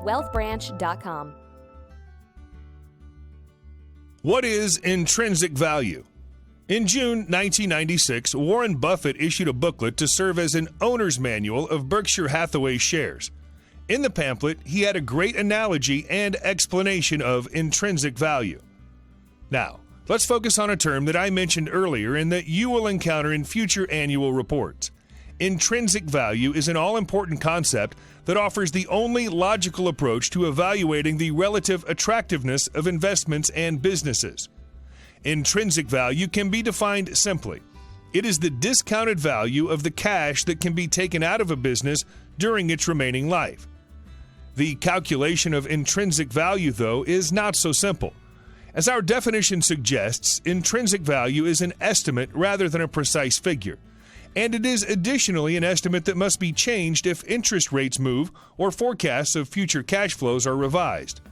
wealthbranch.com. What is intrinsic value? In June 1996, Warren Buffett issued a booklet to serve as an owner's manual of Berkshire Hathaway shares. In the pamphlet, he had a great analogy and explanation of intrinsic value. Now, let's focus on a term that I mentioned earlier and that you will encounter in future annual reports. Intrinsic value is an all-important concept that offers the only logical approach to evaluating the relative attractiveness of investments and businesses. Intrinsic value can be defined simply. It is the discounted value of the cash that can be taken out of a business during its remaining life. The calculation of intrinsic value, though, is not so simple. As our definition suggests, intrinsic value is an estimate rather than a precise figure. And it is additionally an estimate that must be changed if interest rates move or forecasts of future cash flows are revised.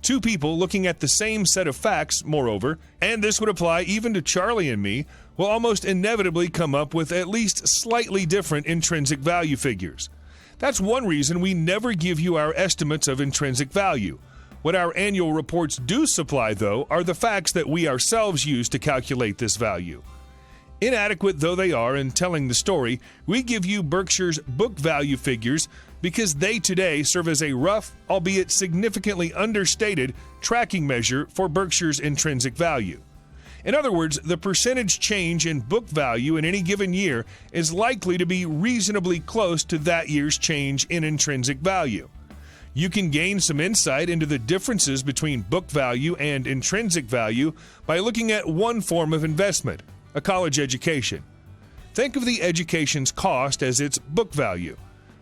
Two people looking at the same set of facts, moreover, and this would apply even to Charlie and me, will almost inevitably come up with at least slightly different intrinsic value figures. That's one reason we never give you our estimates of intrinsic value. What our annual reports do supply, though, are the facts that we ourselves use to calculate this value. Inadequate though they are in telling the story, we give you Berkshire's book value figures because they today serve as a rough, albeit significantly understated, tracking measure for Berkshire's intrinsic value. In other words, the percentage change in book value in any given year is likely to be reasonably close to that year's change in intrinsic value. You can gain some insight into the differences between book value and intrinsic value by looking at one form of investment, a college education. Think of the education's cost as its book value.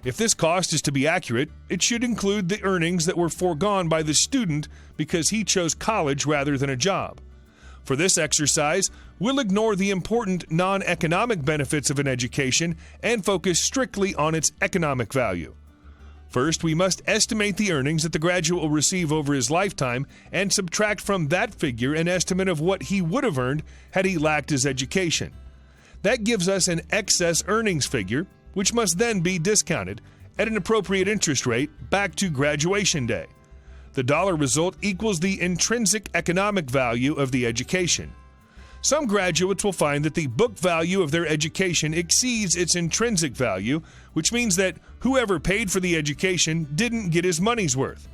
If this cost is to be accurate, it should include the earnings that were foregone by the student because he chose college rather than a job. For this exercise, we'll ignore the important non-economic benefits of an education and focus strictly on its economic value. First, we must estimate the earnings that the graduate will receive over his lifetime and subtract from that figure an estimate of what he would have earned had he lacked his education. That gives us an excess earnings figure, which must then be discounted at an appropriate interest rate back to graduation day. The dollar result equals the intrinsic economic value of the education. Some graduates will find that the book value of their education exceeds its intrinsic value, which means that whoever paid for the education didn't get his money's worth.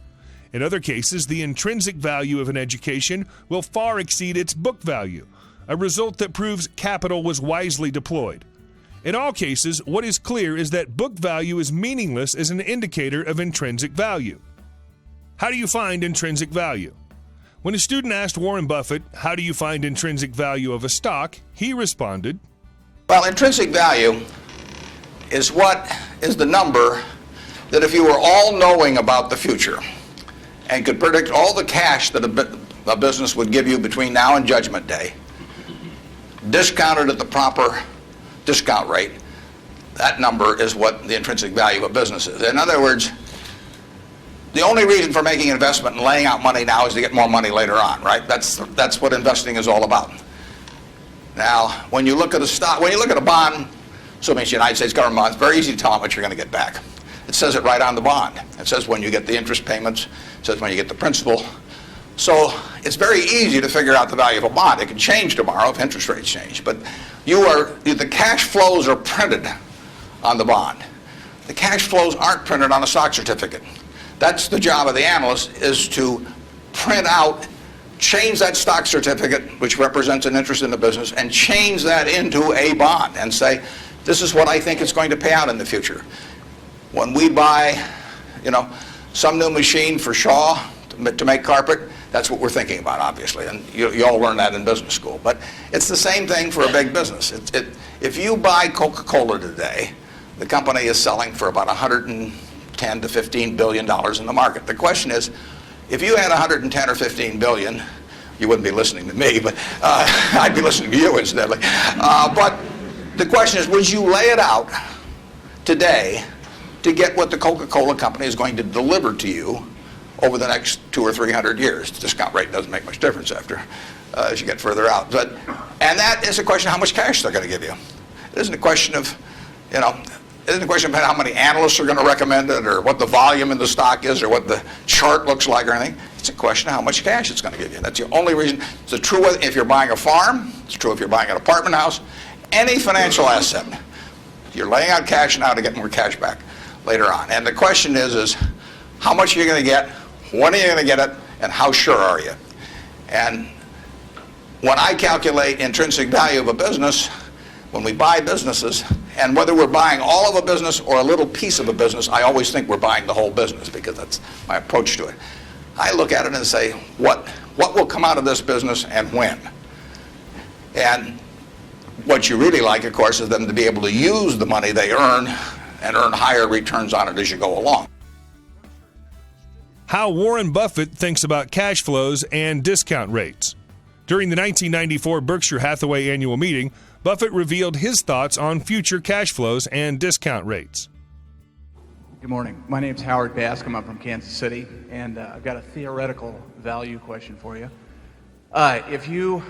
In other cases, the intrinsic value of an education will far exceed its book value, a result that proves capital was wisely deployed. In all cases, what is clear is that book value is meaningless as an indicator of intrinsic value. How do you find intrinsic value? When a student asked Warren Buffett, how do you find intrinsic value of a stock, he responded, well, intrinsic value is the number that if you were all-knowing about the future and could predict all the cash that a business would give you between now and Judgment Day, discounted at the proper discount rate, that number is what the intrinsic value of a business is. In other words, the only reason for making an investment and laying out money now is to get more money later on, right? That's what investing is all about. Now, when you look at a stock, when you look at a bond, assuming it's the United States government bond, it's very easy to tell how much you're going to get back. It says it right on the bond. It says when you get the interest payments, it says when you get the principal. So it's very easy to figure out the value of a bond. It can change tomorrow if interest rates change, but the cash flows are printed on the bond. The cash flows aren't printed on a stock certificate. That's the job of the analyst, is to print out, change that stock certificate, which represents an interest in the business, and change that into a bond and say, this is what I think it's going to pay out in the future. When we buy, some new machine for Shaw to make carpet, that's what we're thinking about, obviously, and you all learn that in business school. But it's the same thing for a big business. If you buy Coca-Cola today, the company is selling for about $110 to $15 billion in the market. The question is, if you had 110 or 15 billion, you wouldn't be listening to me, but I'd be listening to you incidentally. But the question is, would you lay it out today to get what the Coca-Cola company is going to deliver to you over the next 200 or 300 years? The discount rate doesn't make much difference as you get further out. And that is a question of how much cash they're going to give you. It isn't a question of, isn't a question about how many analysts are going to recommend it or what the volume in the stock is or what the chart looks like or anything. It's a question of how much cash it's going to give you. That's the only reason. It's true if you're buying a farm. It's true if you're buying an apartment house. Any financial asset, you're laying out cash now to get more cash back later on. And the question is how much are you going to get, when are you going to get it, and how sure are you? And when I calculate intrinsic value of a business, when we buy businesses, and whether we're buying all of a business or a little piece of a business, I always think we're buying the whole business because that's my approach to it. I look at it and say, what will come out of this business and when? And what you really like, of course, is them to be able to use the money they earn and earn higher returns on it as you go along. How Warren Buffett thinks about cash flows and discount rates. During the 1994 Berkshire Hathaway annual meeting, Buffett revealed his thoughts on future cash flows and discount rates. Good morning. My name's Howard Bascom. I'm from Kansas City, and I've got a theoretical value question for you. If you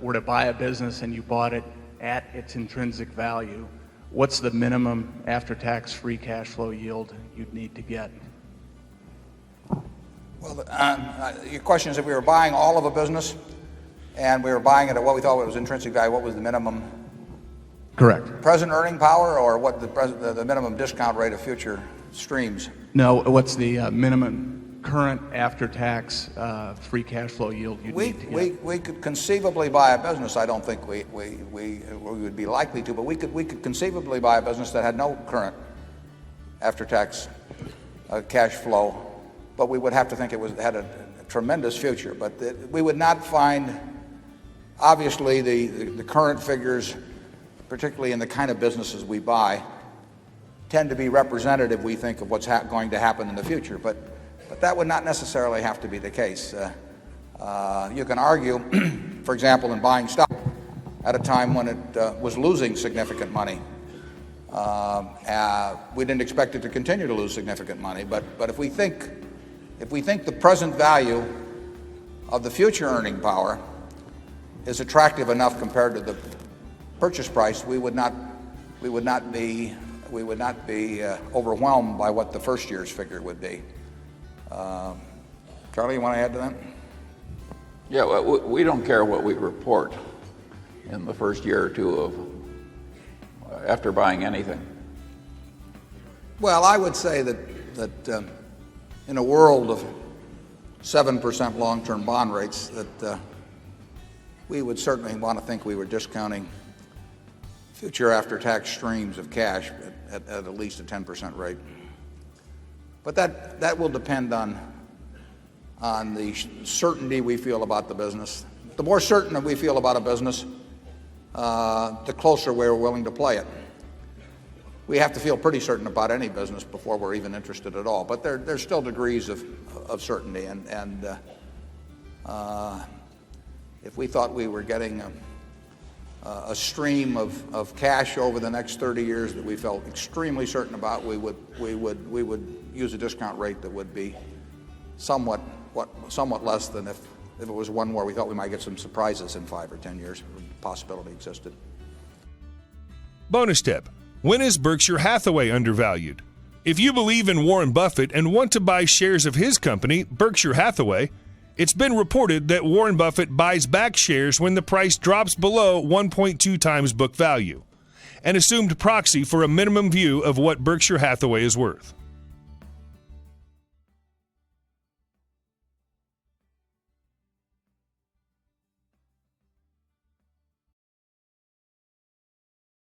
were to buy a business and you bought it at its intrinsic value, what's the minimum after-tax free cash flow yield you'd need to get? Well, your question is if we were buying all of a business and we were buying it at what we thought was intrinsic value, what was the minimum? Correct. Present earning power or what the minimum discount rate of future streams? No, what's the minimum current after-tax free cash flow yield you'd need to get? We could conceivably buy a business. I don't think we would be likely to, but we could conceivably buy a business that had no current after-tax cash flow, but we would have to think it had a tremendous future. But we would not find, obviously, the current figures, particularly in the kind of businesses we buy, tend to be representative, we think, of what's going to happen in the future. But that would not necessarily have to be the case. You can argue, for example, in buying stock at a time when it was losing significant money. We didn't expect it to continue to lose significant money, but if we think the present value of the future earning power is attractive enough compared to the purchase price, we would not be overwhelmed by what the first year's figure would be. Charlie, you want to add to that? Yeah, well, we don't care what we report in the first year or two after buying anything. Well, I would say that in a world of 7% long-term bond rates, that we would certainly want to think we were discounting future after-tax streams of cash at least a 10% rate. But that will depend on the certainty we feel about the business. The more certain that we feel about a business, the closer we're willing to play it. We have to feel pretty certain about any business before we're even interested at all. But there's still degrees of certainty. And if we thought we were getting a stream of cash over the next 30 years that we felt extremely certain about, we would use a discount rate that would be somewhat less than if it was one where we thought we might get some surprises in 5 or 10 years. The possibility existed. Bonus tip. When is Berkshire Hathaway undervalued? If you believe in Warren Buffett and want to buy shares of his company, Berkshire Hathaway, it's been reported that Warren Buffett buys back shares when the price drops below 1.2 times book value, an assumed proxy for a minimum view of what Berkshire Hathaway is worth.